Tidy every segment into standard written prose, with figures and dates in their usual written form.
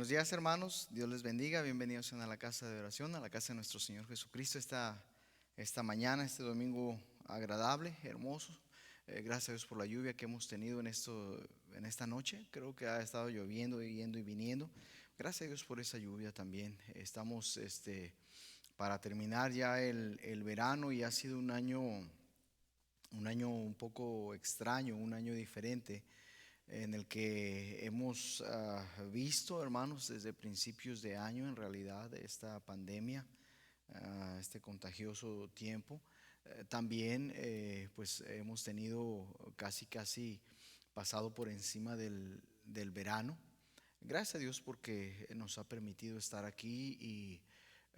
Buenos días, hermanos, Dios les bendiga, bienvenidos a la casa de oración, a la casa de nuestro Señor Jesucristo esta mañana, este domingo agradable, hermoso. Gracias a Dios por la lluvia que hemos tenido en esta noche. Creo que ha estado lloviendo, yendo y viniendo. Gracias a Dios por esa lluvia también. Estamos para terminar ya el verano, y ha sido un año un poco extraño, un año diferente, en el que hemos visto, hermanos, desde principios de año, en realidad, esta pandemia, este contagioso tiempo. También, pues hemos tenido casi pasado por encima del verano. Gracias a Dios porque nos ha permitido estar aquí, y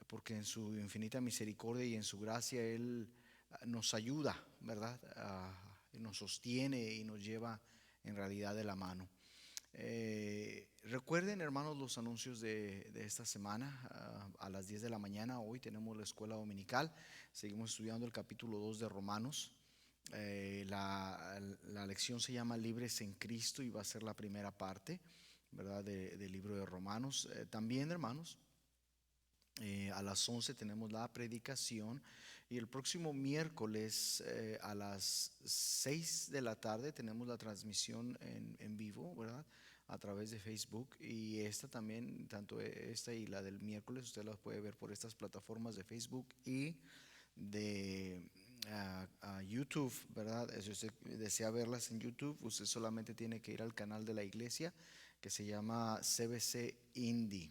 porque en su infinita misericordia y en su gracia Él nos ayuda, ¿verdad? Nos sostiene y nos lleva en realidad de la mano. Recuerden, hermanos, los anuncios de esta semana. A las 10 de la mañana hoy tenemos la escuela dominical. Seguimos estudiando el capítulo 2 de Romanos. La lección se llama Libres en Cristo, y va a ser la primera parte, ¿verdad? Del libro de Romanos. También, hermanos, a las 11 tenemos la predicación, y el próximo miércoles a las 6 de la tarde tenemos la transmisión en vivo, ¿verdad? A través de Facebook, y esta también, tanto esta y la del miércoles, usted las puede ver por estas plataformas de Facebook y de YouTube, ¿verdad? Si usted desea verlas en YouTube, usted solamente tiene que ir al canal de la iglesia que se llama CBC Indie.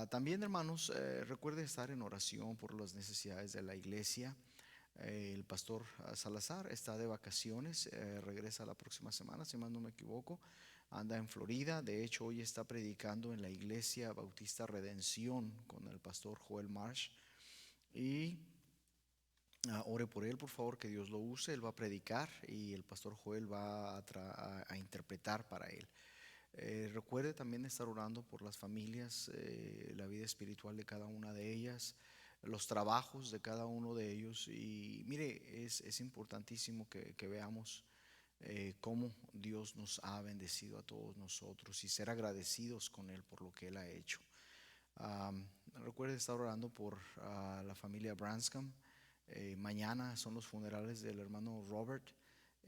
También, hermanos, recuerde estar en oración por las necesidades de la iglesia. El pastor Salazar está de vacaciones, regresa la próxima semana, si más no me equivoco. Anda en Florida. De hecho, hoy está predicando en la iglesia Bautista Redención con el pastor Joel Marsh. Y ore por él, por favor, que Dios lo use. Él va a predicar y el pastor Joel va a interpretar para él. Recuerde también estar orando por las familias, la vida espiritual de cada una de ellas, los trabajos de cada uno de ellos. Y mire, es importantísimo que veamos cómo Dios nos ha bendecido a todos nosotros, y ser agradecidos con Él por lo que Él ha hecho. Recuerde estar orando por la familia Branscombe. Mañana son los funerales del hermano Robert.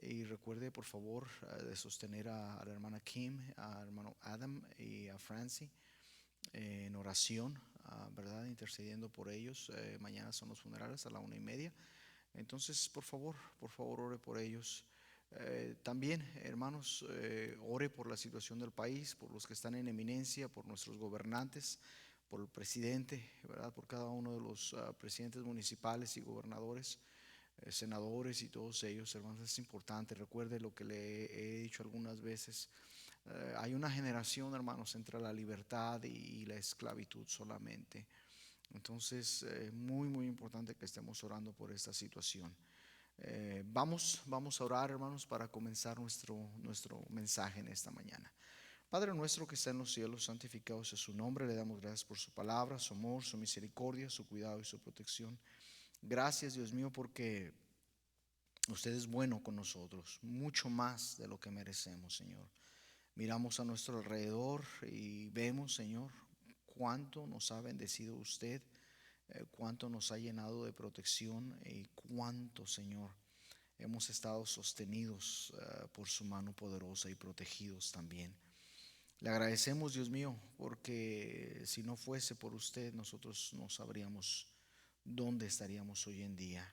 Y recuerde, por favor, de sostener a la hermana Kim, al hermano Adam y a Francie en oración, ¿verdad? Intercediendo por ellos. Mañana son los funerales a la 1:30. Entonces, por favor, ore por ellos. También, hermanos, ore por la situación del país, por los que están en eminencia, por nuestros gobernantes, por el presidente, ¿verdad? Por cada uno de los presidentes municipales y gobernadores, senadores y todos ellos, hermanos. Es importante. Recuerde lo que le he dicho algunas veces. Hay una generación, hermanos, entre la libertad y la esclavitud solamente. Entonces, muy importante que estemos orando por esta situación. Vamos a orar, hermanos, para comenzar nuestro mensaje en esta mañana. Padre nuestro que está en los cielos, santificado sea su nombre. Le damos gracias por su palabra, su amor, su misericordia, su cuidado y su protección. Gracias, Dios mío, porque usted es bueno con nosotros, mucho más de lo que merecemos, Señor. Miramos a nuestro alrededor y vemos, Señor, cuánto nos ha bendecido usted, cuánto nos ha llenado de protección, y cuánto, Señor, hemos estado sostenidos por su mano poderosa y protegidos también. Le agradecemos, Dios mío, porque si no fuese por usted, nosotros no sabríamos dónde estaríamos hoy en día.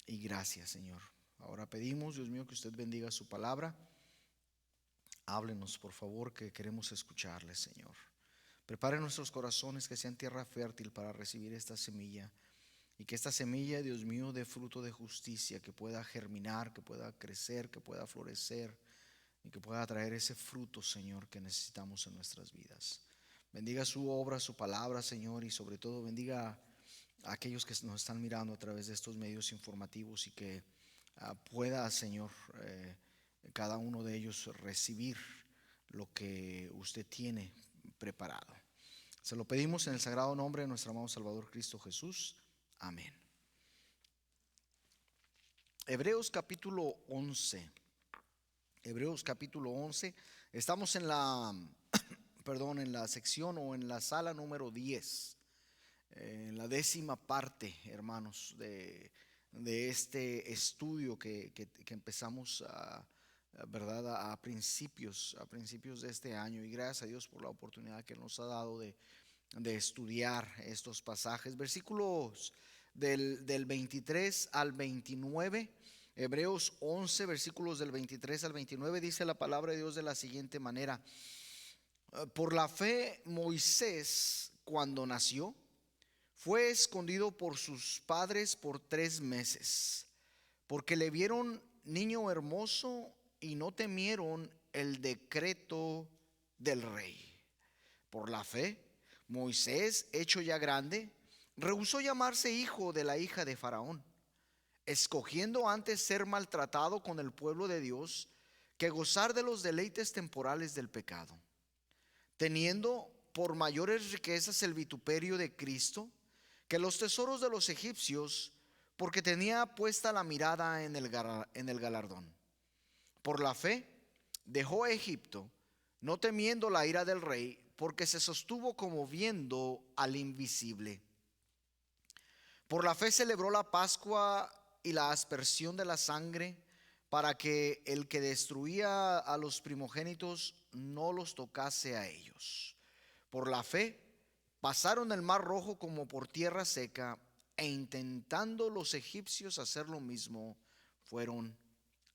Y gracias, Señor. Ahora pedimos, Dios mío, que usted bendiga su palabra. Háblenos, por favor, que queremos escucharle, Señor. Prepare nuestros corazones, que sean tierra fértil para recibir esta semilla, y que esta semilla, Dios mío, dé fruto de justicia, que pueda germinar, que pueda crecer, que pueda florecer, y que pueda traer ese fruto, Señor, que necesitamos en nuestras vidas. Bendiga su obra, su palabra, Señor, y sobre todo bendiga a aquellos que nos están mirando a través de estos medios informativos, y que pueda, Señor, cada uno de ellos recibir lo que usted tiene preparado. Se lo pedimos en el sagrado nombre de nuestro amado Salvador Cristo Jesús. Amén. Hebreos capítulo 11. Hebreos capítulo 11. Estamos en la perdón, en la sección o en la sala número 10, en la 10ª parte, hermanos, de este estudio que empezamos ¿verdad? A principios de este año. Y gracias a Dios por la oportunidad que nos ha dado de estudiar estos pasajes. Versículos del 23 al 29. Hebreos 11, versículos del 23 al 29, dice la palabra de Dios de la siguiente manera: por la fe Moisés, cuando nació, fue escondido por sus padres por 3 meses, porque le vieron niño hermoso y no temieron el decreto del rey. Por la fe, Moisés, hecho ya grande, rehusó llamarse hijo de la hija de Faraón, escogiendo antes ser maltratado con el pueblo de Dios que gozar de los deleites temporales del pecado, teniendo por mayores riquezas el vituperio de Cristo que los tesoros de los egipcios, porque tenía puesta la mirada en el galardón. Por la fe dejó Egipto, no temiendo la ira del rey, porque se sostuvo como viendo al invisible. Por la fe celebró la Pascua y la aspersión de la sangre, para que el que destruía a los primogénitos no los tocase a ellos. Por la fe pasaron el mar rojo como por tierra seca, e intentando los egipcios hacer lo mismo, fueron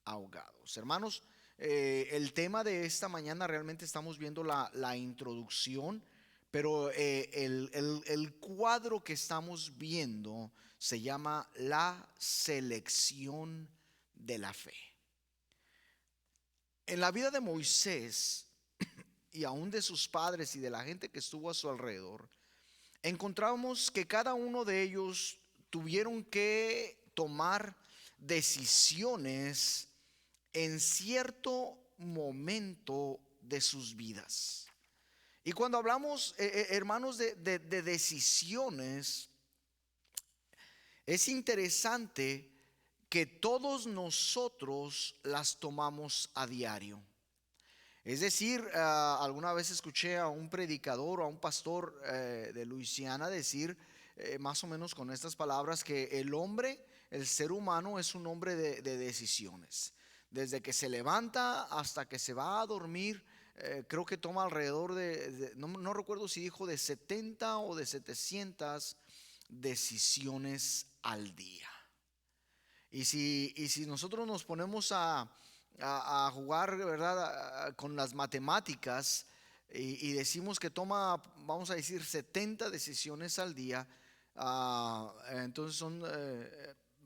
ahogados. Hermanos, el tema de esta mañana realmente estamos viendo la introducción, pero el cuadro que estamos viendo se llama la selección de la fe. En la vida de Moisés y aún de sus padres y de la gente que estuvo a su alrededor, encontramos que cada uno de ellos tuvieron que tomar decisiones en cierto momento de sus vidas. Y cuando hablamos, hermanos, de decisiones, es interesante que todos nosotros las tomamos a diario. Es decir, alguna vez escuché a un predicador o a un pastor de Luisiana decir más o menos con estas palabras, que el hombre, el ser humano, es un hombre de decisiones. Desde que se levanta hasta que se va a dormir, creo que toma alrededor no recuerdo si dijo de 70 o de 700 decisiones al día. Y si nosotros nos ponemos a jugar, ¿verdad?, con las matemáticas y decimos que toma, vamos a decir, 70 decisiones al día, entonces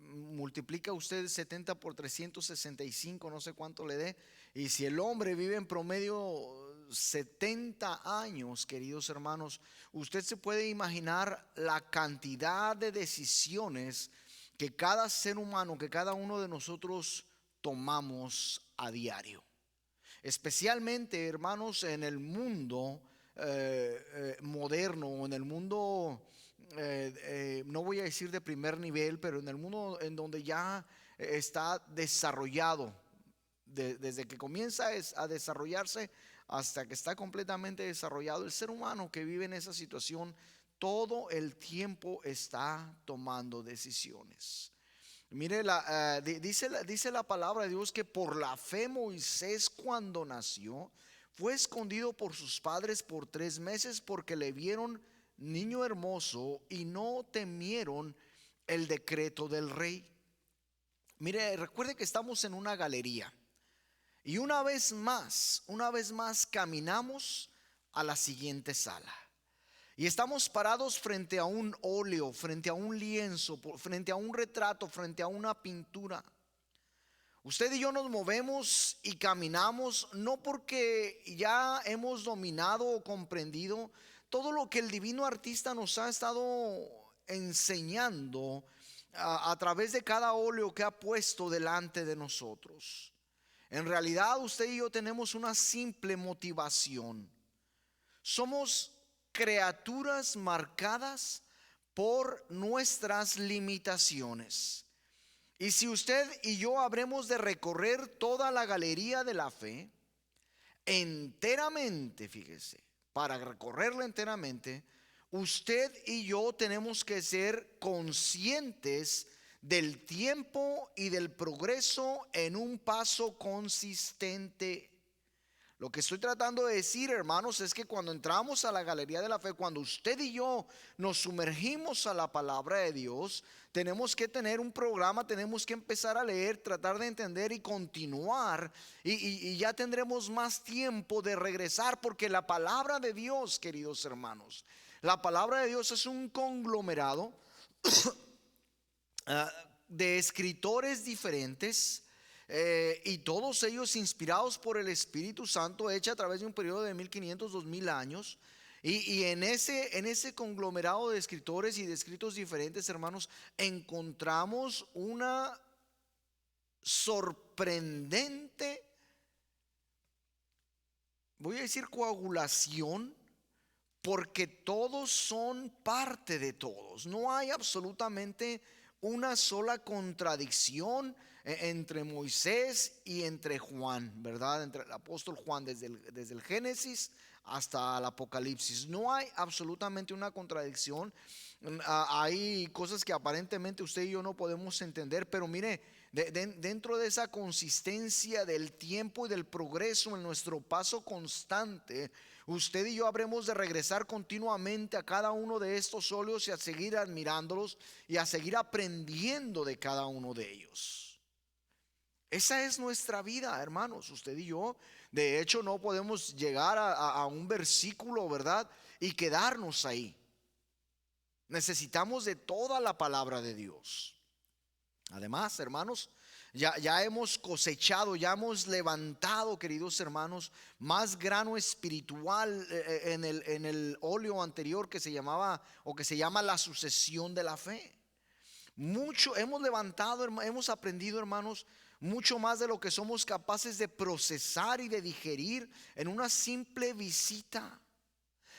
multiplica usted 70 por 365, no sé cuánto le dé. Y si el hombre vive en promedio 70 años, queridos hermanos, usted se puede imaginar la cantidad de decisiones que cada ser humano, que cada uno de nosotros tomamos a diario. Especialmente, hermanos, en el mundo moderno, en el mundo, no voy a decir de primer nivel, pero en el mundo en donde ya está desarrollado, desde que comienza a desarrollarse hasta que está completamente desarrollado, el ser humano que vive en esa situación todo el tiempo está tomando decisiones. Mire, dice la palabra de Dios que por la fe Moisés, cuando nació, fue escondido por sus padres por 3 meses, porque le vieron niño hermoso y no temieron el decreto del rey. Mire, recuerde que estamos en una galería y una vez más caminamos a la siguiente sala. Y estamos parados frente a un óleo, frente a un lienzo, frente a un retrato, frente a una pintura. Usted y yo nos movemos y caminamos no porque ya hemos dominado o comprendido todo lo que el divino artista nos ha estado enseñando a través de cada óleo que ha puesto delante de nosotros. En realidad, usted y yo tenemos una simple motivación. Somos criaturas marcadas por nuestras limitaciones. Y si usted y yo habremos de recorrer toda la galería de la fe enteramente, fíjese, para recorrerla enteramente, usted y yo tenemos que ser conscientes del tiempo y del progreso en un paso consistente. Lo que estoy tratando de decir, hermanos, es que cuando entramos a la galería de la fe, cuando usted y yo nos sumergimos a la palabra de Dios, tenemos que tener un programa, tenemos que empezar a leer, tratar de entender y continuar. Y ya tendremos más tiempo de regresar, porque la palabra de Dios, queridos hermanos, la palabra de Dios es un conglomerado de escritores diferentes, y todos ellos inspirados por el Espíritu Santo, hecha a través de un periodo de 1500, 2000 años. Y en ese conglomerado de escritores y de escritos diferentes, hermanos, encontramos una sorprendente, voy a decir, coagulación, porque todos son parte de todos. No hay absolutamente una sola contradicción entre Moisés y entre Juan, ¿verdad? Entre el apóstol Juan, desde el Génesis hasta el Apocalipsis. No hay absolutamente una contradicción. Hay cosas que aparentemente usted y yo no podemos entender, pero mire, dentro de esa consistencia del tiempo y del progreso en nuestro paso constante, usted y yo habremos de regresar continuamente a cada uno de estos óleos y a seguir admirándolos y a seguir aprendiendo de cada uno de ellos. Esa es nuestra vida, hermanos, usted y yo. De hecho, no podemos llegar a un versículo, ¿verdad?, y quedarnos ahí. Necesitamos de toda la palabra de Dios. Además, hermanos, ya hemos cosechado, ya hemos levantado, queridos hermanos, más grano espiritual en el óleo anterior que se llamaba, o que se llama, la sucesión de la fe. Mucho hemos levantado, hemos aprendido, hermanos, mucho más de lo que somos capaces de procesar y de digerir en una simple visita.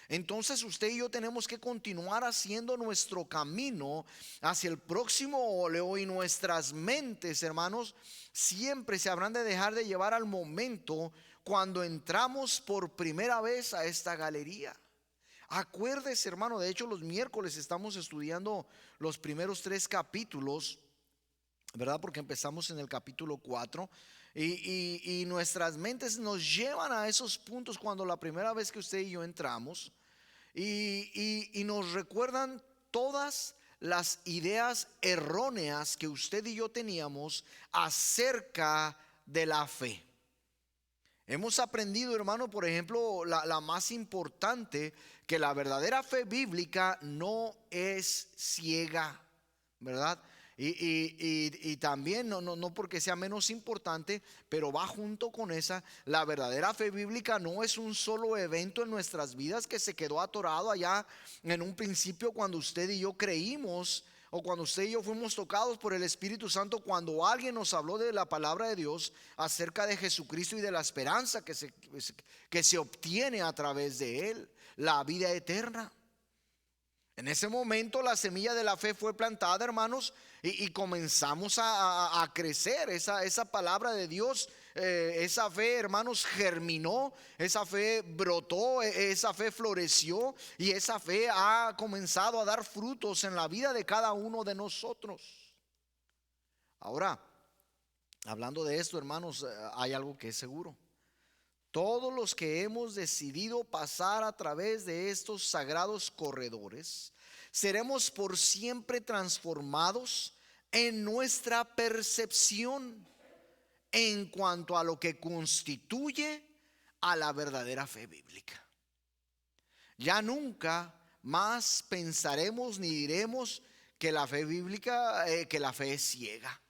Entonces usted y yo tenemos que continuar haciendo nuestro camino hacia el próximo óleo, y nuestras mentes, hermanos, siempre se habrán de dejar de llevar al momento cuando entramos por primera vez a esta galería. Acuérdese, hermano, de hecho los miércoles estamos estudiando los primeros 3 capítulos, ¿verdad? Porque empezamos en el capítulo 4. Y nuestras mentes nos llevan a esos puntos cuando la primera vez que usted y yo entramos, y nos recuerdan todas las ideas erróneas que usted y yo teníamos acerca de la fe. Hemos aprendido, hermano, por ejemplo, la más importante, que la verdadera fe bíblica no es ciega, ¿verdad? Y también, no porque sea menos importante, pero va junto con esa, la verdadera fe bíblica no es un solo evento en nuestras vidas que se quedó atorado allá en un principio cuando usted y yo creímos, o cuando usted y yo fuimos tocados por el Espíritu Santo, cuando alguien nos habló de la palabra de Dios acerca de Jesucristo y de la esperanza que se obtiene a través de él, la vida eterna. En ese momento la semilla de la fe fue plantada, hermanos, y comenzamos a crecer. Esa palabra de Dios, esa fe, hermanos, germinó, esa fe brotó, esa fe floreció, y esa fe ha comenzado a dar frutos en la vida de cada uno de nosotros. Ahora, hablando de esto, hermanos, hay algo que es seguro. Todos los que hemos decidido pasar a través de estos sagrados corredores, seremos por siempre transformados en nuestra percepción en cuanto a lo que constituye a la verdadera fe bíblica. Ya nunca más pensaremos ni diremos que la fe bíblica, que la fe es ciega,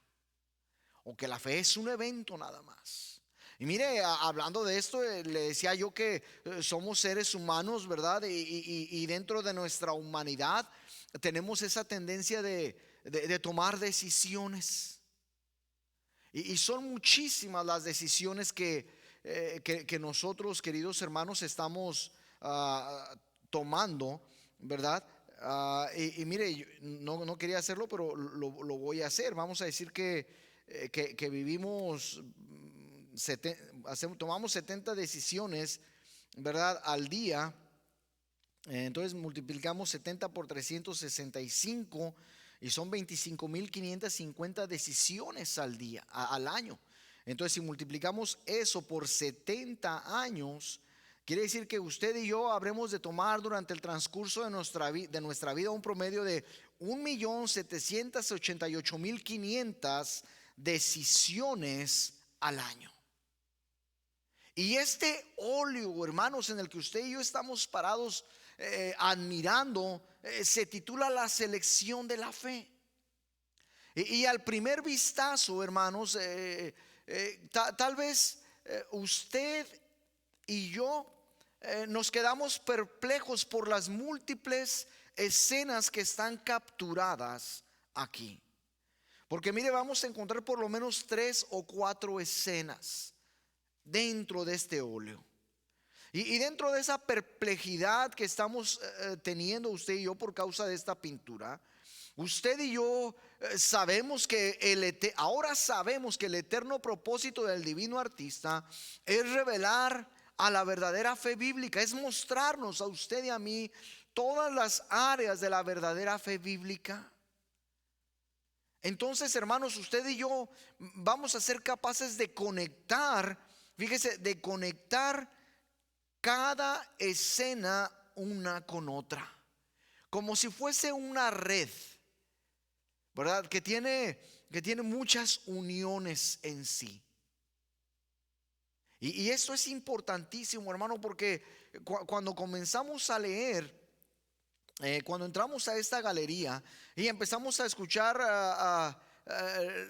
o que la fe es un evento nada más. Y mire, hablando de esto, le decía yo que somos seres humanos, ¿verdad? Y dentro de nuestra humanidad tenemos esa tendencia de tomar decisiones. Y son muchísimas las decisiones que nosotros, queridos hermanos, estamos tomando, ¿verdad? Y mire, no quería hacerlo, pero lo voy a hacer. Vamos a decir que vivimos, tomamos 70 decisiones, ¿verdad?, al día. Entonces multiplicamos 70 por 365 y son 25.550 decisiones al día, al año. Entonces si multiplicamos eso por 70 años, quiere decir que usted y yo habremos de tomar durante el transcurso de nuestra vida un promedio de 1.788.500 decisiones al año. Y este óleo, hermanos, en el que usted y yo estamos parados admirando, se titula La selección de la fe. Y al primer vistazo, hermanos, tal vez usted y yo nos quedamos perplejos por las múltiples escenas que están capturadas aquí. Porque mire, vamos a encontrar por lo menos 3 o 4 escenas dentro de este óleo. Y dentro de esa perplejidad que estamos teniendo usted y yo por causa de esta pintura, usted y yo sabemos que ahora sabemos que el eterno propósito del divino artista es revelar a la verdadera fe bíblica, es mostrarnos a usted y a mí todas las áreas de la verdadera fe bíblica. Entonces, hermanos, usted y yo vamos a ser capaces de conectar, fíjese, de conectar cada escena una con otra, como si fuese una red, ¿verdad? Que tiene muchas uniones en sí. Y esto es importantísimo, hermano, porque cuando comenzamos a leer, cuando entramos a esta galería y empezamos a escuchar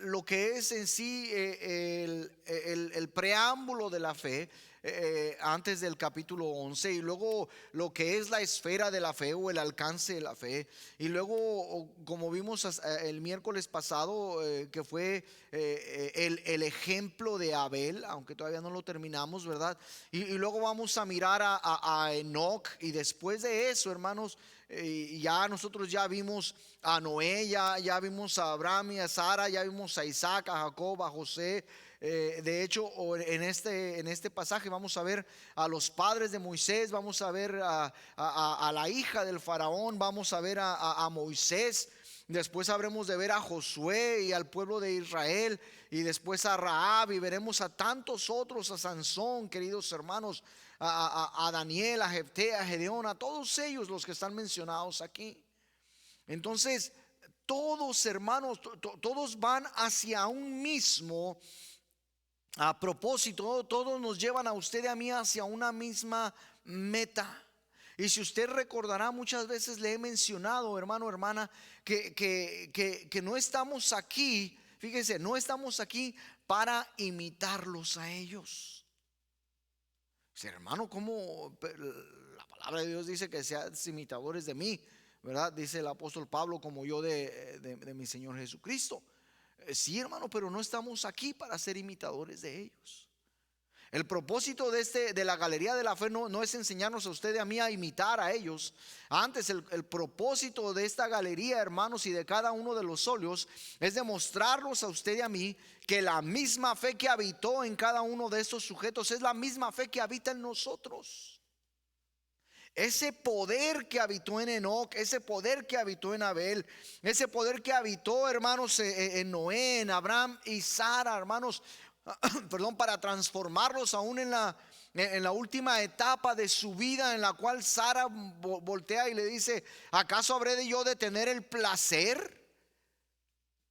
lo que es en sí el preámbulo de la fe, antes del capítulo 11, y luego lo que es la esfera de la fe o el alcance de la fe, y luego como vimos el miércoles pasado, que fue el ejemplo de Abel, aunque todavía no lo terminamos, ¿verdad? Y luego vamos a mirar a Enoc, y después de eso, hermanos, ya nosotros ya vimos a Noé, ya vimos a Abraham y a Sara, ya vimos a Isaac, a Jacob, a José. De hecho, en este pasaje vamos a ver a los padres de Moisés, vamos a ver a la hija del faraón, vamos a ver a Moisés. Después habremos de ver a Josué y al pueblo de Israel, y después a Rahab, y veremos a tantos otros, a Sansón, queridos hermanos, a Daniel, a Jefté, a Gedeón, a todos ellos los que están mencionados aquí. Entonces, todos, hermanos, todos van hacia un mismo propósito, todos nos llevan a usted y a mí hacia una misma meta. Y si usted recordará, muchas veces le he mencionado, hermano, hermana, que no estamos aquí, fíjese, no estamos aquí para imitarlos a ellos. Dice, hermano, ¿cómo? La palabra de Dios dice que seas imitadores de mí, ¿verdad? Dice el apóstol Pablo, como yo de mi Señor Jesucristo. Sí, hermano, pero no estamos aquí para ser imitadores de ellos. El propósito de la galería de la fe no es enseñarnos a usted y a mí a imitar a ellos. Antes, el propósito de esta galería, hermanos, y de cada uno de los óleos, es demostrarnos a usted y a mí que la misma fe que habitó en cada uno de estos sujetos es la misma fe que habita en nosotros. Ese poder que habitó en Enoc, ese poder que habitó en Abel, ese poder que habitó, hermanos, en Noé, en Abraham y Sara, hermanos, perdón, para transformarlos aún en la última etapa de su vida, en la cual Sara voltea y le dice: ¿acaso habré yo de tener el placer?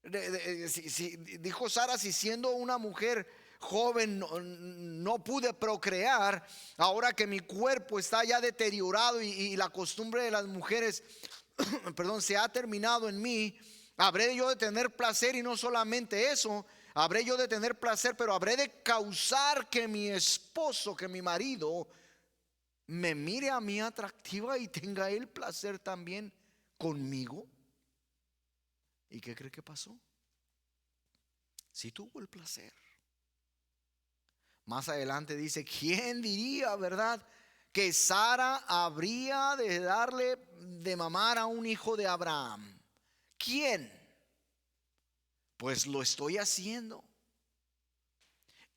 Dijo Sara, si siendo una mujer joven no pude procrear, ahora que mi cuerpo está ya deteriorado y la costumbre de las mujeres perdón, se ha terminado en mí, habré yo de tener placer. Y no solamente eso, habré yo de tener placer, pero habré de causar que mi esposo, que mi marido me mire a mí atractiva y tenga él placer también conmigo. ¿Y qué cree que pasó? Sí tuvo el placer. Más adelante dice: ¿quién diría, verdad, que Sara habría de darle de mamar a un hijo de Abraham? ¿Quién? Pues lo estoy haciendo.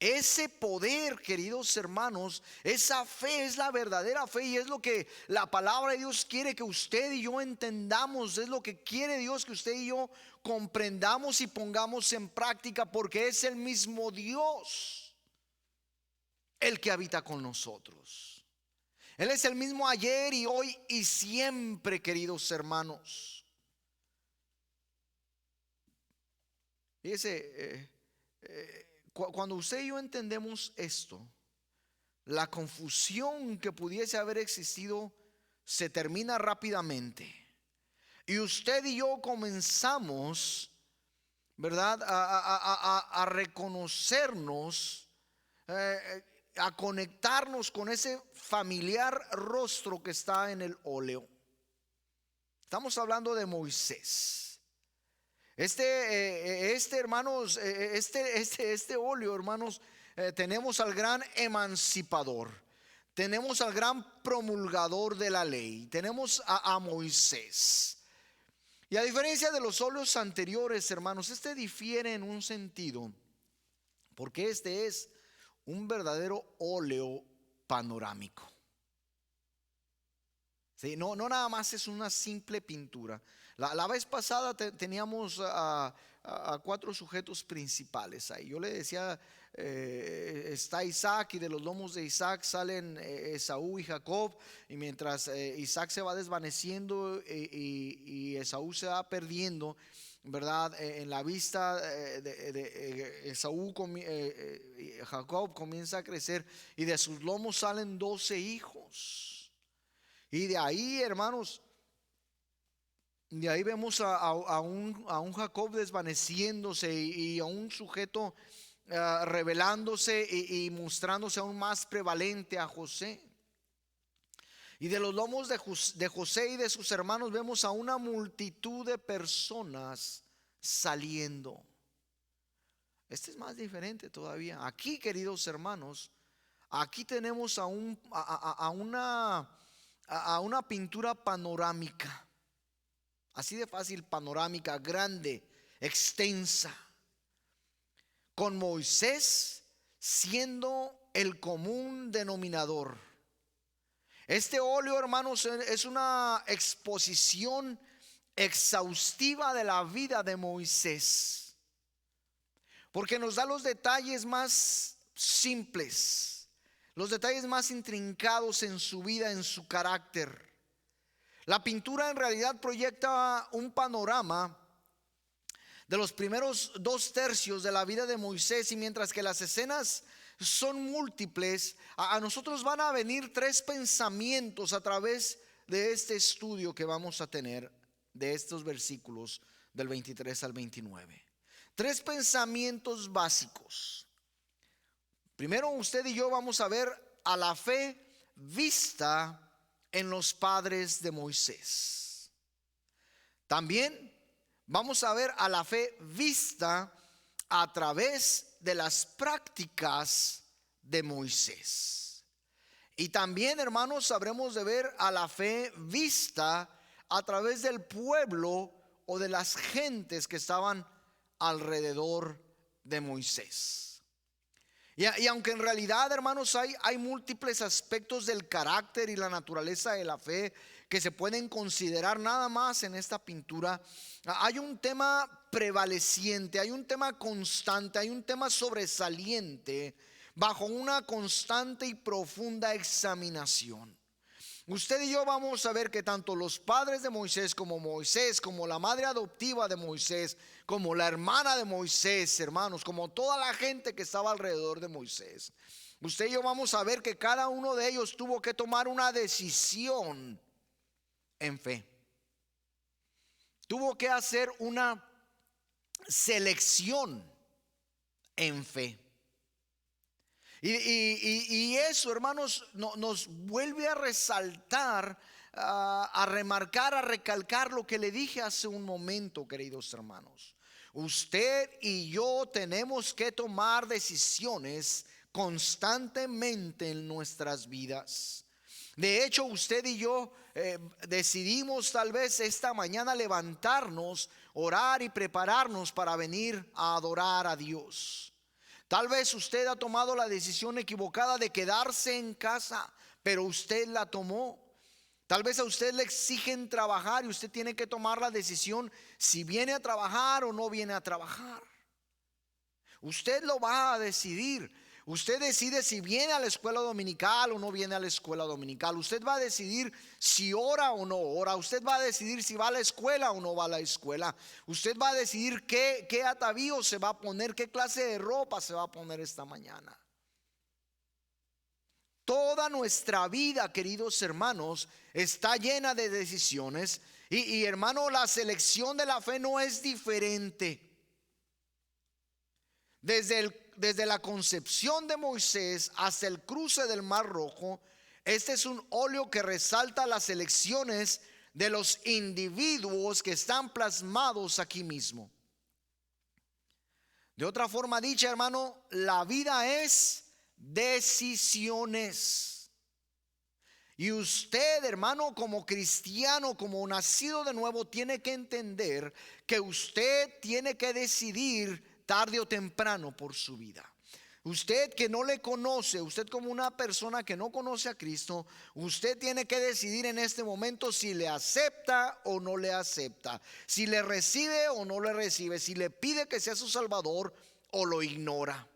Ese poder, queridos hermanos, esa fe es la verdadera fe y es lo que la palabra de Dios quiere que usted y yo entendamos. Es lo que quiere Dios que usted y yo comprendamos y pongamos en práctica, porque es el mismo Dios el que habita con nosotros. Él es el mismo ayer y hoy y siempre, queridos hermanos. Fíjese, cuando usted y yo entendemos esto, la confusión que pudiese haber existido se termina rápidamente. Y usted y yo comenzamos, ¿verdad?, a reconocernos, a conectarnos con ese familiar rostro que está en el óleo. Estamos hablando de Moisés. Hermanos, este óleo, hermanos, tenemos al gran emancipador, tenemos al gran promulgador de la ley, tenemos a Moisés. Y a diferencia de los óleos anteriores, hermanos, este difiere en un sentido, porque este es un verdadero óleo panorámico. Sí, no nada más es una simple pintura. La vez pasada teníamos a 4 sujetos principales ahí. Yo le decía, está Isaac, y de los lomos de Isaac salen Esaú y Jacob. Y mientras Isaac se va desvaneciendo y Esaú se va perdiendo, ¿verdad? En la vista de Esaú, Jacob comienza a crecer y de sus lomos salen 12 hijos. Y de ahí, hermanos, de ahí vemos a un Jacob desvaneciéndose y a un sujeto revelándose y mostrándose aún más prevalente, a José. Y de los lomos de José y de sus hermanos vemos a una multitud de personas saliendo. Este es más diferente todavía. Aquí, queridos hermanos, aquí tenemos a una pintura panorámica. Así de fácil, panorámica, grande, extensa, con Moisés siendo el común denominador. Este óleo, hermanos, es una exposición exhaustiva de la vida de Moisés, porque nos da los detalles más simples, los detalles más intrincados en su vida, en su carácter. La pintura en realidad proyecta un panorama de los primeros 2/3 de la vida de Moisés, y mientras que las escenas son múltiples, a nosotros van a venir 3 pensamientos a través de este estudio que vamos a tener de estos versículos del 23 al 29. 3 pensamientos básicos. Primero, usted y yo vamos a ver a la fe vista en los padres de Moisés. También vamos a ver a la fe vista a través de las prácticas de Moisés. Y también, hermanos, sabremos de ver a la fe vista a través del pueblo o de las gentes que estaban alrededor de Moisés. Y aunque en realidad, hermanos, hay múltiples aspectos del carácter y la naturaleza de la fe que se pueden considerar nada más en esta pintura, hay un tema prevaleciente, hay un tema constante, hay un tema sobresaliente bajo una constante y profunda examinación. Usted y yo vamos a ver que tanto los padres de Moisés, como la madre adoptiva de Moisés, como la hermana de Moisés, hermanos, como toda la gente que estaba alrededor de Moisés, usted y yo vamos a ver que cada uno de ellos tuvo que tomar una decisión en fe. Tuvo que hacer una selección en fe. Y eso, hermanos, nos vuelve a resaltar, a remarcar, a recalcar lo que le dije hace un momento, queridos hermanos. Usted y yo tenemos que tomar decisiones constantemente en nuestras vidas. De hecho, usted y yo decidimos tal vez esta mañana levantarnos, orar y prepararnos para venir a adorar a Dios. Tal vez usted ha tomado la decisión equivocada de quedarse en casa, pero usted la tomó. Tal vez a usted le exigen trabajar y usted tiene que tomar la decisión si viene a trabajar o no viene a trabajar. Usted lo va a decidir. Usted decide si viene a la escuela dominical o no viene a la escuela dominical. Usted va a decidir si ora o no ora. Usted va a decidir si va a la escuela o no va a la escuela. Usted va a decidir qué atavío se va a poner, qué clase de ropa se va a poner esta mañana. Toda nuestra vida, queridos hermanos, está llena de decisiones. Y hermano, la selección de la fe no es diferente. Desde la concepción de Moisés hasta el cruce del Mar Rojo, este es un óleo que resalta las elecciones de los individuos que están plasmados aquí mismo. De otra forma dicha, hermano, la vida es decisiones. Y usted, hermano, como cristiano, como nacido de nuevo, tiene que entender que usted tiene que decidir tarde o temprano por su vida. Usted que no le conoce, usted como una persona que no conoce a Cristo, usted tiene que decidir en este momento si le acepta o no le acepta, si le recibe o no le recibe, si le pide que sea su Salvador o lo ignora.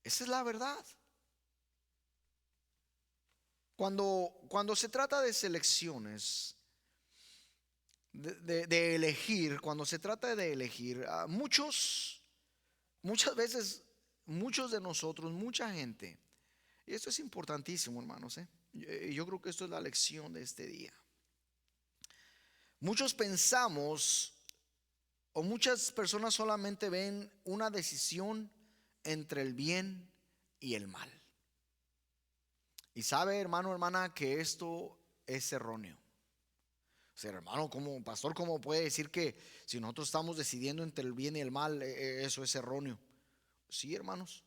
Esa es la verdad. Cuando se trata de selecciones, de elegir, cuando se trata de elegir, muchas veces, muchos de nosotros, mucha gente, y esto es importantísimo, hermanos, yo creo que esto es la lección de este día. Muchos pensamos, o muchas personas solamente ven una decisión entre el bien y el mal. Y sabe, hermano, hermana, que esto es erróneo. O sea, hermano, como pastor, ¿cómo puede decir que si nosotros estamos decidiendo entre el bien y el mal, eso es erróneo? Sí, hermanos.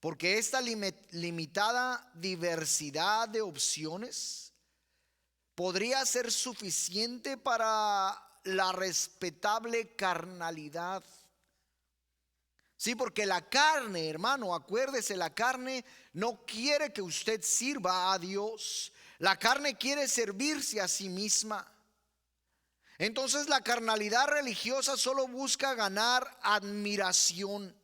Porque esta limitada diversidad de opciones podría ser suficiente para la respetable carnalidad. Sí, porque la carne, hermano, acuérdese, la carne no quiere que usted sirva a Dios. La carne quiere servirse a sí misma. Entonces la carnalidad religiosa solo busca ganar admiración.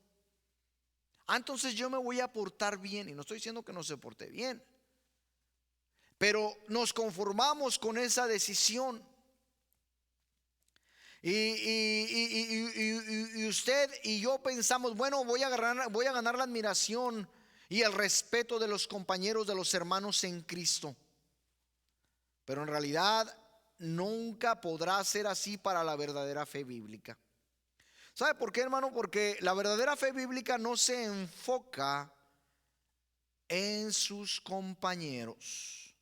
Entonces yo me voy a portar bien. Y no estoy diciendo que no se porte bien, pero nos conformamos con esa decisión. Y usted y yo pensamos, bueno, voy a ganar la admiración y el respeto de los compañeros, de los hermanos en Cristo. Pero en realidad nunca podrá ser así para la verdadera fe bíblica. ¿Sabe por qué, hermano? Porque la verdadera fe bíblica no se enfoca en sus compañeros.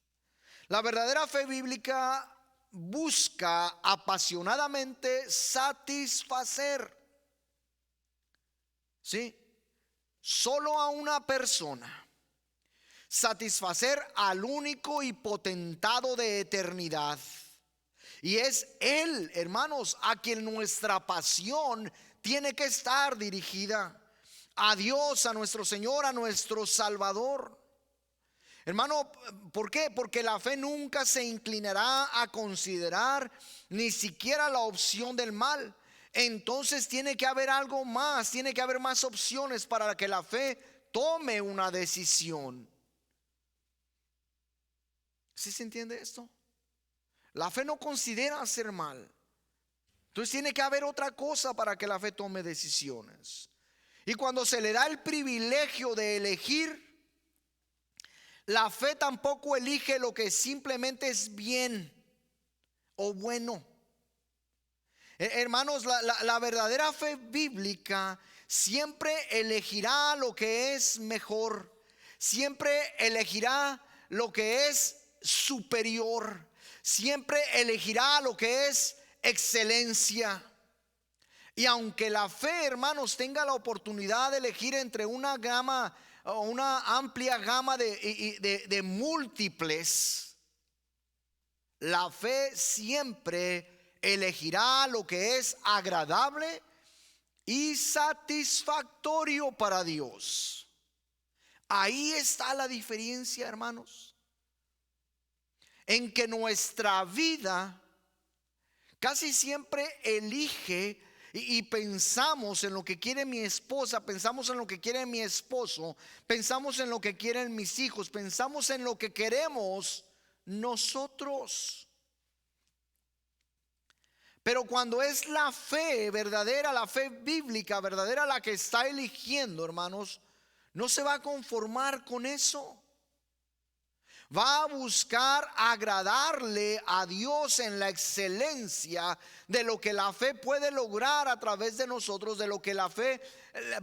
La verdadera fe bíblica busca apasionadamente satisfacer, ¿sí?, solo a una persona. Satisfacer al único y potentado de eternidad. Y es Él, hermanos, a quien nuestra pasión tiene que estar dirigida. A Dios, a nuestro Señor, a nuestro Salvador. Hermano, ¿por qué? Porque la fe nunca se inclinará a considerar ni siquiera la opción del mal. Entonces tiene que haber algo más, tiene que haber más opciones para que la fe tome una decisión. ¿Sí se entiende esto? La fe no considera hacer mal. Entonces tiene que haber otra cosa para que la fe tome decisiones. Y cuando se le da el privilegio de elegir, la fe tampoco elige lo que simplemente es bien o bueno. Hermanos, la verdadera fe bíblica siempre elegirá lo que es mejor. Siempre elegirá lo que es superior. Siempre elegirá lo que es excelencia. Y aunque la fe, hermanos, tenga la oportunidad de elegir entre una amplia gama de múltiples, la fe siempre elegirá lo que es agradable y satisfactorio para Dios. Ahí está la diferencia, hermanos, en que nuestra vida casi siempre elige y pensamos en lo que quiere mi esposa, pensamos en lo que quiere mi esposo, pensamos en lo que quieren mis hijos, pensamos en lo que queremos nosotros. Pero cuando es la fe verdadera, la fe bíblica verdadera la que está eligiendo, hermanos, no se va a conformar con eso. Va a buscar agradarle a Dios en la excelencia de lo que la fe puede lograr a través de nosotros, de lo que la fe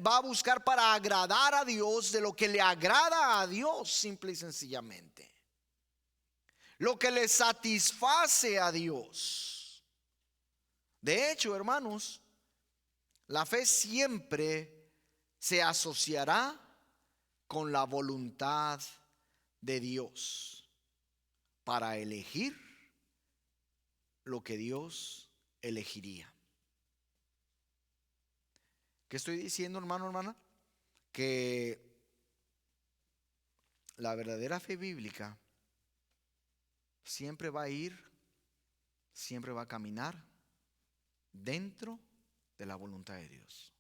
va a buscar para agradar a Dios, de lo que le agrada a Dios, simple y sencillamente. Lo que le satisface a Dios. De hecho, hermanos, la fe siempre se asociará con la voluntad de Dios para elegir lo que Dios elegiría. ¿Qué estoy diciendo, hermano, hermana? Que la verdadera fe bíblica siempre va a ir, siempre va a caminar dentro de la voluntad de Dios.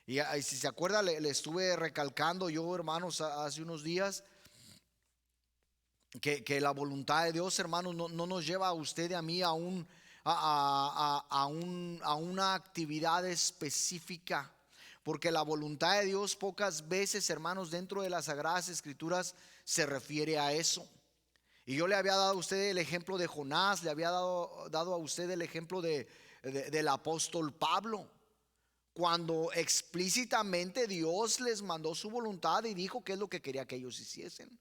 Y si se acuerda, le estuve recalcando yo, hermanos, hace unos días que la voluntad de Dios, hermanos, no nos lleva a usted y a mí a una actividad específica, porque la voluntad de Dios pocas veces, hermanos, dentro de las Sagradas Escrituras se refiere a eso. Y yo le había dado a usted el ejemplo de Jonás, le había dado a usted el ejemplo del apóstol Pablo, cuando explícitamente Dios les mandó su voluntad y dijo qué es lo que quería que ellos hiciesen.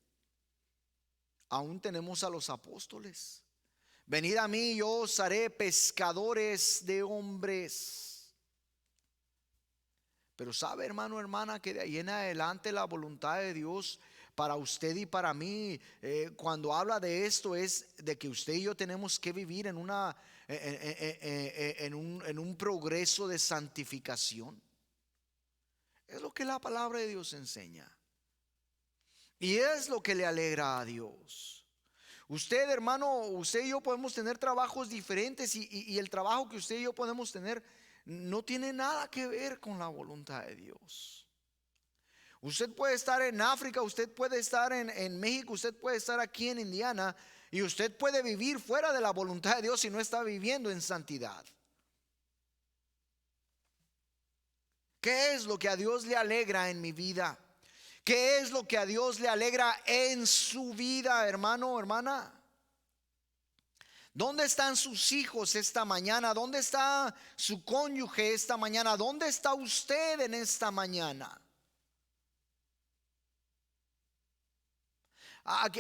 Aún tenemos a los apóstoles: venid a mí, yo os haré pescadores de hombres. Pero sabe, hermano, hermana, que de ahí en adelante la voluntad de Dios para usted y para mí, cuando habla de esto, es de que usted y yo tenemos que vivir en un progreso de santificación. Es lo que la palabra de Dios enseña, y es lo que le alegra a Dios. Usted, hermano, usted y yo podemos tener trabajos diferentes, y el trabajo que usted y yo podemos tener no tiene nada que ver con la voluntad de Dios. Usted puede estar en África, usted puede estar en México, usted puede estar aquí en Indiana, y usted puede vivir fuera de la voluntad de Dios si no está viviendo en santidad. ¿Qué es lo que a Dios le alegra en mi vida? ¿Qué es lo que a Dios le alegra en su vida, hermano, hermana? ¿Dónde están sus hijos esta mañana? ¿Dónde está su cónyuge esta mañana? ¿Dónde está usted en esta mañana?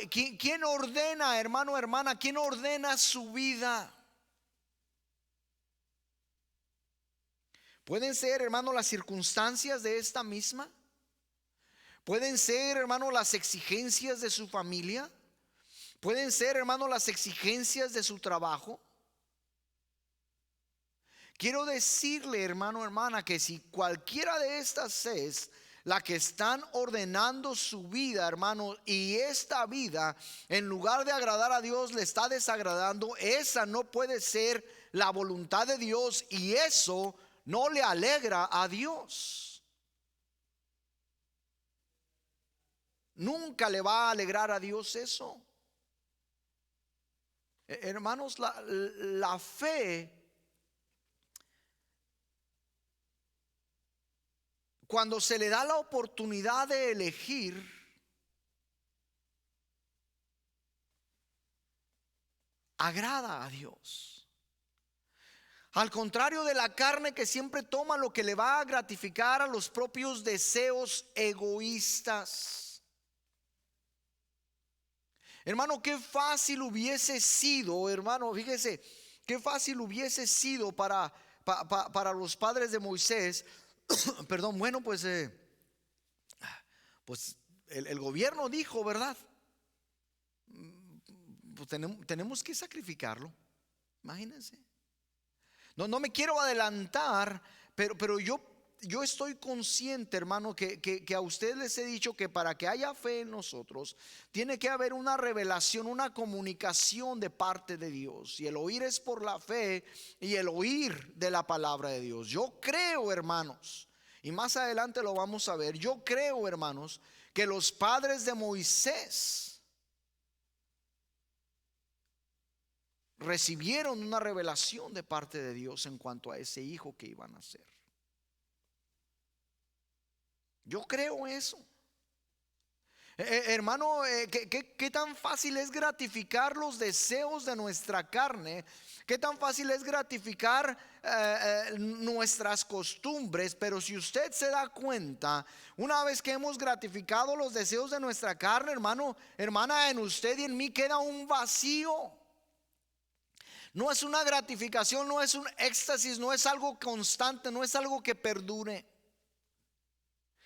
¿Quién ordena, hermano, hermana? ¿Quién ordena su vida? Pueden ser, hermano, las circunstancias de esta misma. Pueden ser, hermano, las exigencias de su familia. Pueden ser, hermano, las exigencias de su trabajo. Quiero decirle, hermano, hermana, que si cualquiera de estas es la que están ordenando su vida, hermano, y esta vida, en lugar de agradar a Dios, le está desagradando, esa no puede ser la voluntad de Dios, y eso no le alegra a Dios. Nunca le va a alegrar a Dios eso. Hermanos, la fe, cuando se le da la oportunidad de elegir, agrada a Dios. Al contrario de la carne, que siempre toma lo que le va a gratificar a los propios deseos egoístas. Hermano, qué fácil hubiese sido, hermano, fíjese, qué fácil hubiese sido para los padres de Moisés. Perdón, bueno, pues el gobierno dijo, ¿verdad? Pues tenemos que sacrificarlo. Imagínense. No me quiero adelantar, pero yo estoy consciente, hermano, que a ustedes les he dicho que para que haya fe en nosotros, tiene que haber una revelación, una comunicación de parte de Dios. Y el oír es por la fe y el oír de la palabra de Dios. Yo creo, hermanos, y más adelante lo vamos a ver, yo creo, hermanos, que los padres de Moisés recibieron una revelación de parte de Dios en cuanto a ese hijo que iban a hacer. Yo creo eso. Hermano, ¿qué tan fácil es gratificar los deseos de nuestra carne? ¿Qué tan fácil es gratificar nuestras costumbres? Pero si usted se da cuenta, una vez que hemos gratificado los deseos de nuestra carne, hermano, hermana, en usted y en mí queda un vacío. No es una gratificación, no es un éxtasis, no es algo constante, no es algo que perdure.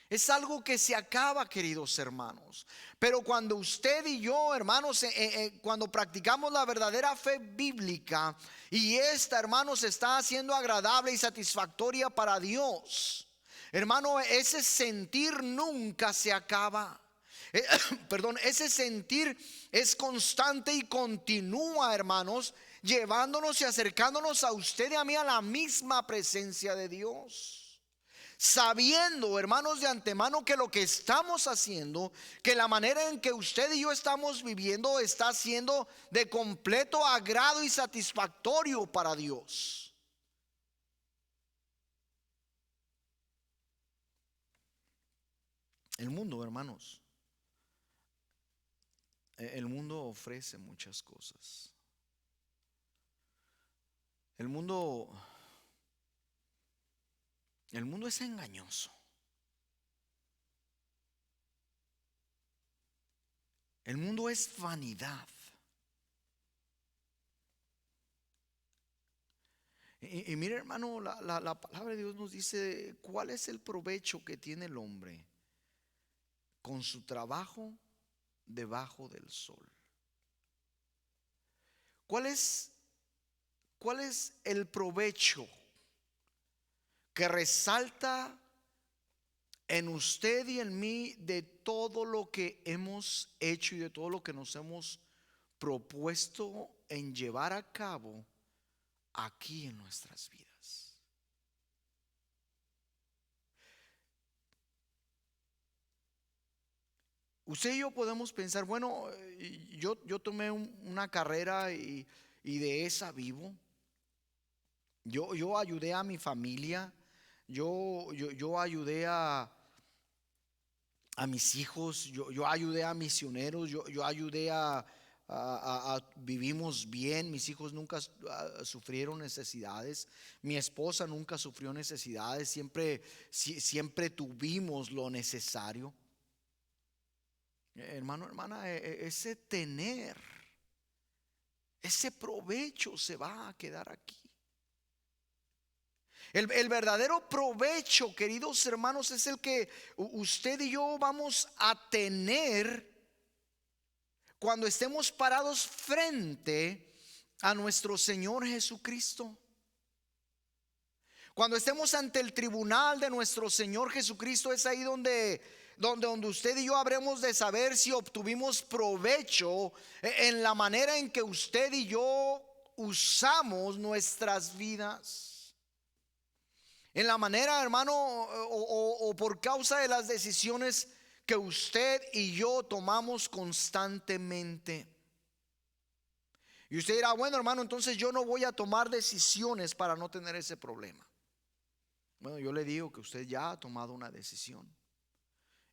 Es algo que se acaba, queridos hermanos. Pero cuando usted y yo, hermanos, cuando practicamos la verdadera fe bíblica, y esta, hermanos, está siendo agradable y satisfactoria para Dios, hermano, ese sentir nunca se acaba. Perdón, ese sentir es constante y continúa, hermanos, llevándonos y acercándonos a usted y a mí a la misma presencia de Dios. Sabiendo, hermanos, de antemano que lo que estamos haciendo, que la manera en que usted y yo estamos viviendo está siendo de completo agrado y satisfactorio para Dios. El mundo, hermanos, el mundo ofrece muchas cosas. El mundo es engañoso. El mundo es vanidad. Y mire, hermano, la palabra de Dios nos dice cuál es el provecho que tiene el hombre con su trabajo debajo del sol. ¿Cuál es el provecho que resalta en usted y en mí de todo lo que hemos hecho y de todo lo que nos hemos propuesto en llevar a cabo aquí en nuestras vidas? Usted y yo podemos pensar, bueno, yo tomé una carrera y de esa vivo. Yo ayudé a mi familia, yo ayudé a mis hijos, yo ayudé a misioneros, yo ayudé vivimos bien, mis hijos nunca sufrieron necesidades, mi esposa nunca sufrió necesidades, siempre tuvimos lo necesario. Hermano, hermana, ese tener, ese provecho se va a quedar aquí. El verdadero provecho, queridos hermanos, es el que usted y yo vamos a tener cuando estemos parados frente a nuestro Señor Jesucristo. Cuando estemos ante el tribunal de nuestro Señor Jesucristo, es ahí donde usted y yo habremos de saber si obtuvimos provecho en la manera en que usted y yo usamos nuestras vidas. En la manera, hermano, o por causa de las decisiones que usted y yo tomamos constantemente. Y usted dirá, bueno, hermano, entonces yo no voy a tomar decisiones para no tener ese problema. Bueno, yo le digo que usted ya ha tomado una decisión.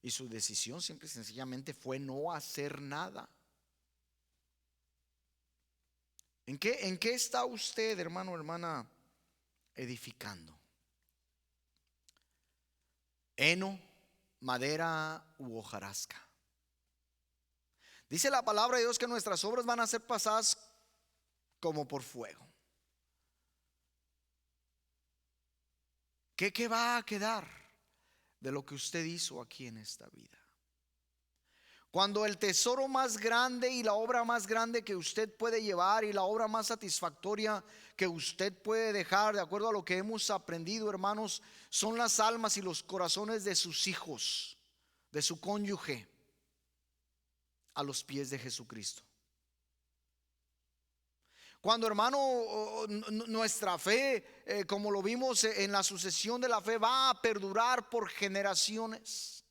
Y su decisión simple y sencillamente fue no hacer nada. ¿En qué está usted, hermano, hermana, edificando? Heno, madera u hojarasca. Dice la palabra de Dios que nuestras obras van a ser pasadas como por fuego. ¿Qué va a quedar de lo que usted hizo aquí en esta vida? Cuando el tesoro más grande y la obra más grande que usted puede llevar y la obra más satisfactoria que usted puede dejar, de acuerdo a lo que hemos aprendido, hermanos, son las almas y los corazones de sus hijos, de su cónyuge, a los pies de Jesucristo. Cuando, hermano, nuestra fe, como lo vimos en la sucesión de la fe, va a perdurar por generaciones.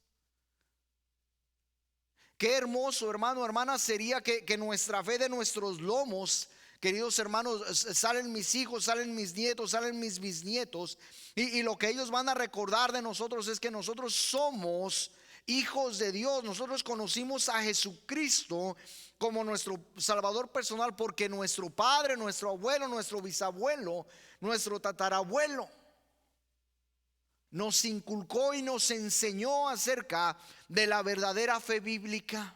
Qué hermoso, hermano, hermana, sería que nuestra fe de nuestros lomos, queridos hermanos, salen mis hijos, salen mis nietos, salen mis bisnietos, y lo que ellos van a recordar de nosotros es que nosotros somos hijos de Dios. Nosotros conocimos a Jesucristo como nuestro Salvador personal, porque nuestro padre, nuestro abuelo, nuestro bisabuelo, nuestro tatarabuelo nos inculcó y nos enseñó acerca de la verdadera fe bíblica.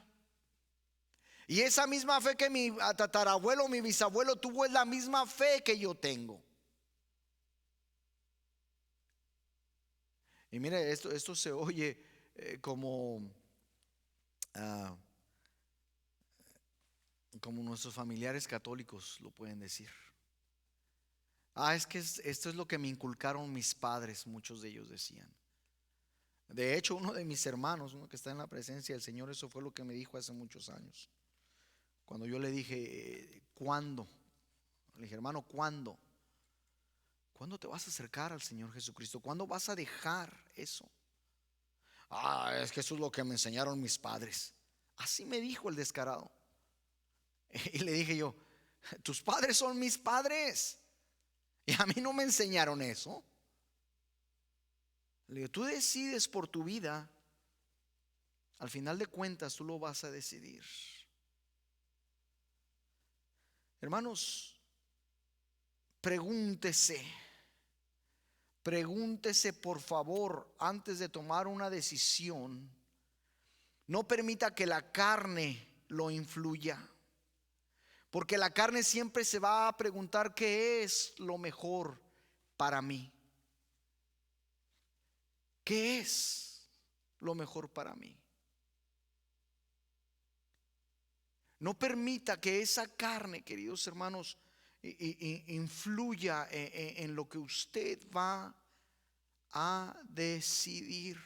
Y esa misma fe que mi tatarabuelo, mi bisabuelo tuvo, es la misma fe que yo tengo. Y mire, esto se oye como nuestros familiares católicos lo pueden decir. Es que esto es lo que me inculcaron mis padres, muchos de ellos decían. De hecho, uno de mis hermanos, uno que está en la presencia del Señor, eso fue lo que me dijo hace muchos años. Cuando yo le dije, ¿cuándo? Le dije, hermano, ¿cuándo? ¿Cuándo te vas a acercar al Señor Jesucristo? ¿Cuándo vas a dejar eso? Es que eso es lo que me enseñaron mis padres. Así me dijo el descarado. Y le dije yo, tus padres son mis padres. Y a mí no me enseñaron eso. Le digo, tú decides por tu vida. Al final de cuentas, tú lo vas a decidir. Hermanos, pregúntese por favor, antes de tomar una decisión. No permita que la carne lo influya, porque la carne siempre se va a preguntar qué es lo mejor para mí. ¿Qué es lo mejor para mí? No permita que esa carne, queridos hermanos, influya en lo que usted va a decidir.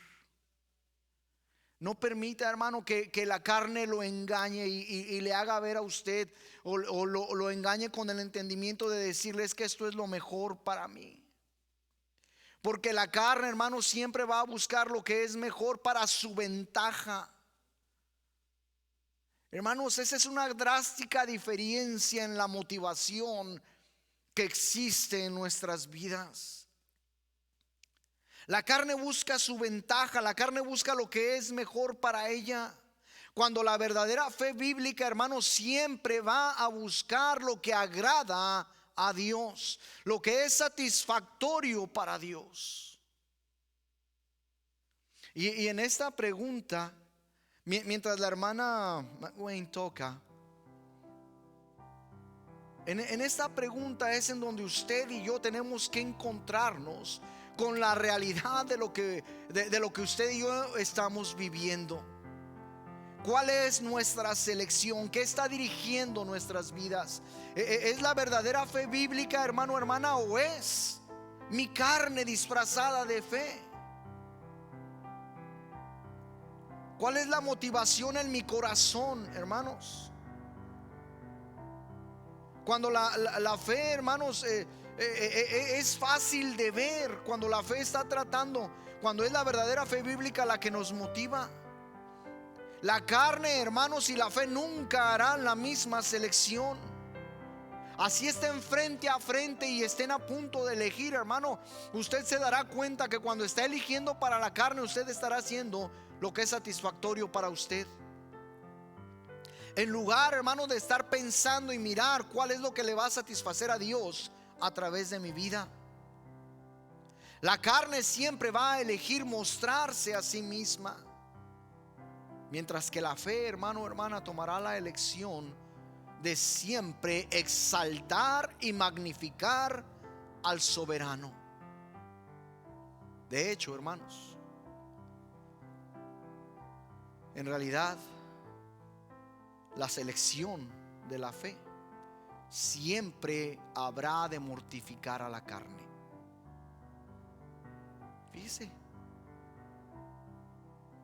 No permita, hermano, que la carne lo engañe y le haga ver a usted o lo engañe con el entendimiento de decirles que esto es lo mejor para mí. Porque la carne, hermano, siempre va a buscar lo que es mejor para su ventaja. Hermanos, esa es una drástica diferencia en la motivación que existe en nuestras vidas. La carne busca su ventaja, la carne busca lo que es mejor para ella. Cuando la verdadera fe bíblica, hermanos, siempre va a buscar lo que agrada a Dios, lo que es satisfactorio para Dios. Y en esta pregunta, mientras la hermana Wayne toca, en esta pregunta es en donde usted y yo tenemos que encontrarnos con la realidad de lo que usted y yo estamos viviendo. ¿Cuál es nuestra selección? ¿Qué está dirigiendo nuestras vidas? ¿Es la verdadera fe bíblica, hermano, hermana, o es mi carne disfrazada de fe? ¿Cuál es la motivación en mi corazón, hermanos? Cuando la fe, hermanos, es fácil de ver cuando la fe está tratando, cuando es la verdadera fe bíblica la que nos motiva. La carne, hermanos, y la fe nunca harán la misma selección. Así estén frente a frente y estén a punto de elegir, hermano, usted se dará cuenta que cuando está eligiendo para la carne, usted estará haciendo lo que es satisfactorio para usted. En lugar, hermano, de estar pensando y mirar cuál es lo que le va a satisfacer a Dios a través de mi vida. La carne siempre va a elegir mostrarse a sí misma, mientras que la fe, hermano, hermana, tomará la elección de siempre exaltar y magnificar al soberano. De hecho, hermanos, en realidad la selección de la fe, siempre habrá de mortificar a la carne. Fíjese,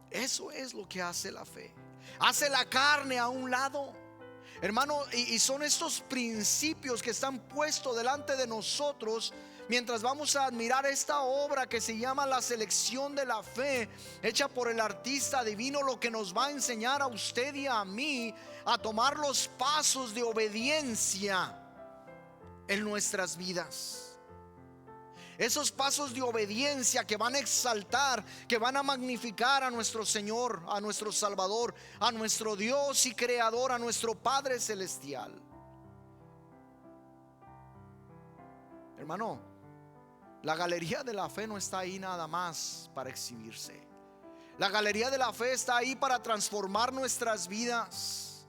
eso es lo que hace la fe. Hace la carne a un lado, hermano, y son estos principios que están puestos delante de nosotros mientras vamos a admirar esta obra que se llama La selección de la fe, hecha por el artista divino, lo que nos va a enseñar a usted y a mí a tomar los pasos de obediencia en nuestras vidas. Esos pasos de obediencia que van a exaltar, que van a magnificar a nuestro Señor, a nuestro Salvador, a nuestro Dios y Creador, a nuestro Padre Celestial. Hermano, la galería de la fe no está ahí nada más para exhibirse. La galería de la fe está ahí para transformar nuestras vidas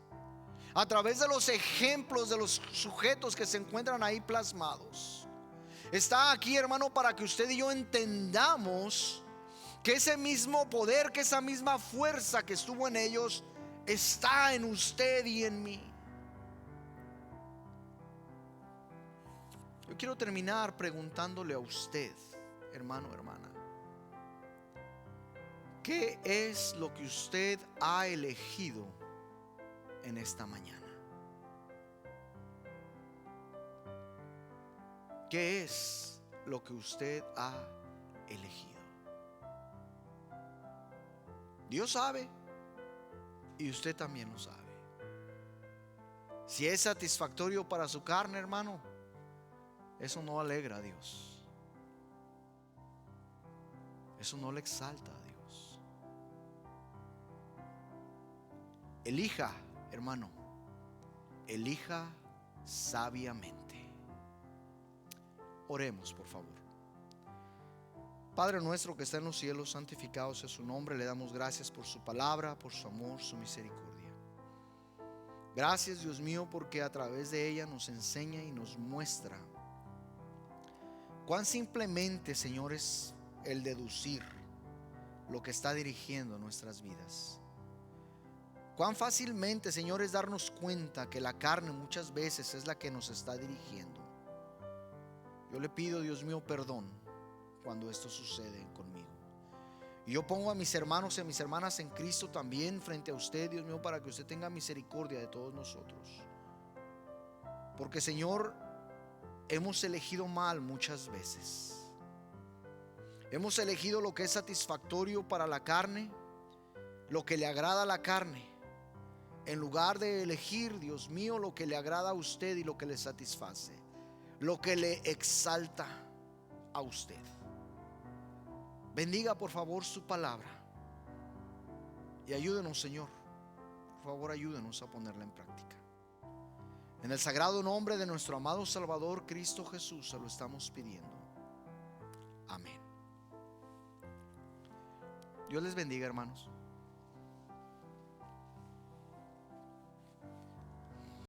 a través de los ejemplos de los sujetos que se encuentran ahí plasmados. Está aquí, hermano, para que usted y yo entendamos que ese mismo poder, que esa misma fuerza que estuvo en ellos está en usted y en mí. Yo quiero terminar preguntándole a usted, hermano, hermana, ¿qué es lo que usted ha elegido en esta mañana? ¿Qué es lo que usted ha elegido? Dios sabe y usted también lo sabe. Si es satisfactorio para su carne, hermano, eso no alegra a Dios. Eso no le exalta a Dios. Elija, hermano, elija sabiamente. Oremos, por favor. Padre nuestro que está en los cielos, santificado sea su nombre. Le damos gracias por su palabra, por su amor, su misericordia. Gracias, Dios mío, porque a través de ella nos enseña y nos muestra cuán simplemente, Señor, es el deducir lo que está dirigiendo nuestras vidas. Cuán fácilmente, Señor, es darnos cuenta que la carne muchas veces es la que nos está dirigiendo. Yo le pido, Dios mío, perdón cuando esto sucede conmigo. Y yo pongo a mis hermanos y a mis hermanas en Cristo también frente a usted, Dios mío, para que usted tenga misericordia de todos nosotros. Porque, Señor, hemos elegido mal muchas veces. Hemos elegido lo que es satisfactorio para la carne, lo que le agrada a la carne, en lugar de elegir, Dios mío, lo que le agrada a usted y lo que le satisface, lo que le exalta a usted. Bendiga, por favor, su palabra y ayúdenos, Señor. Por favor, ayúdenos a ponerla en práctica. En el sagrado nombre de nuestro amado Salvador Cristo Jesús se lo estamos pidiendo. Amén. Dios les bendiga, hermanos.